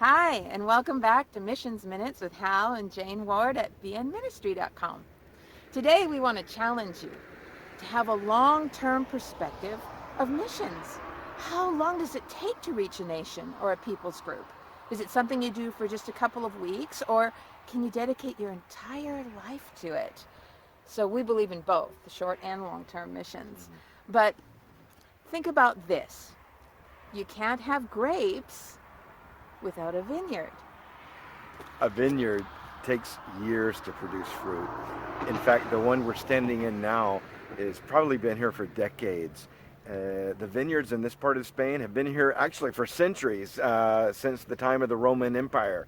Hi, and welcome back to Missions Minutes with Hal and Jane Ward at bnministry.com. Today we want to challenge you to have a long-term perspective of missions. How long does it take to reach a nation or a people's group? Is it something you do for just a couple of weeks, or can you dedicate your entire life to it? So we believe in both, the short and long-term missions. But think about this. You can't have grapes without a vineyard. A vineyard takes years to produce fruit. In fact, the one we're standing in now has probably been here for decades. The vineyards in this part of Spain have been here actually for centuries, since the time of the Roman Empire.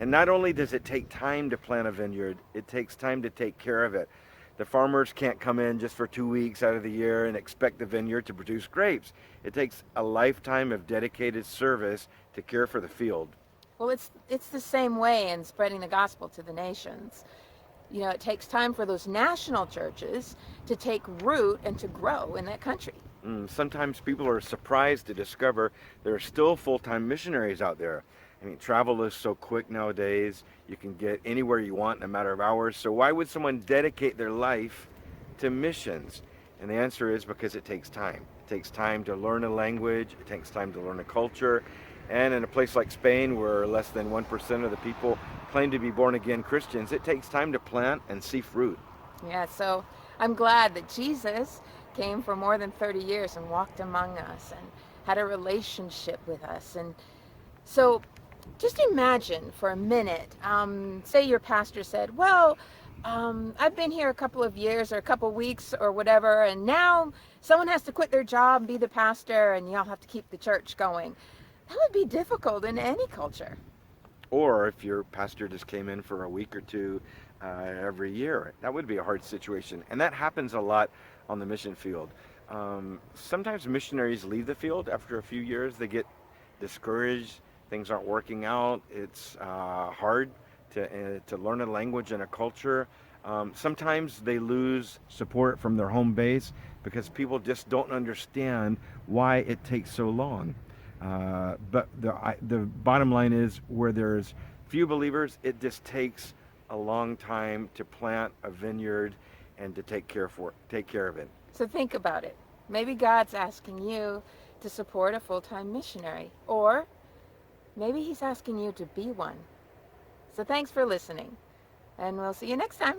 And not only does it take time to plant a vineyard, it takes time to take care of it. The farmers can't come in just for 2 weeks out of the year and expect the vineyard to produce grapes. It takes a lifetime of dedicated service to care for the field. Well, it's the same way in spreading the gospel to the nations. You know, it takes time for those national churches to take root and to grow in that country. Sometimes people are surprised to discover there are still full-time missionaries out there. I mean, travel is so quick nowadays. You can get anywhere you want in a matter of hours. So why would someone dedicate their life to missions? And the answer is because it takes time. It takes time to learn a language. It takes time to learn a culture. And in a place like Spain, where less than 1% of the people claim to be born-again Christians, it takes time to plant and see fruit. Yeah, so I'm glad that Jesus came for more than 30 years and walked among us and had a relationship with us. And so just imagine for a minute, say your pastor said, well, I've been here a couple of years or a couple of weeks or whatever, and now someone has to quit their job, be the pastor, and y'all have to keep the church going. That would be difficult in any culture. Or if your pastor just came in for a week or two every year, that would be a hard situation. And that happens a lot on the mission field. Sometimes missionaries leave the field after a few years. They get discouraged. Things aren't working out. It's hard to learn a language and a culture. Sometimes they lose support from their home base because people just don't understand why it takes so long. But the bottom line is, where there's few believers, it just takes a long time to plant a vineyard and to take care of it. So think about it. Maybe God's asking you to support a full-time missionary, or maybe he's asking you to be one. So thanks for listening, and we'll see you next time.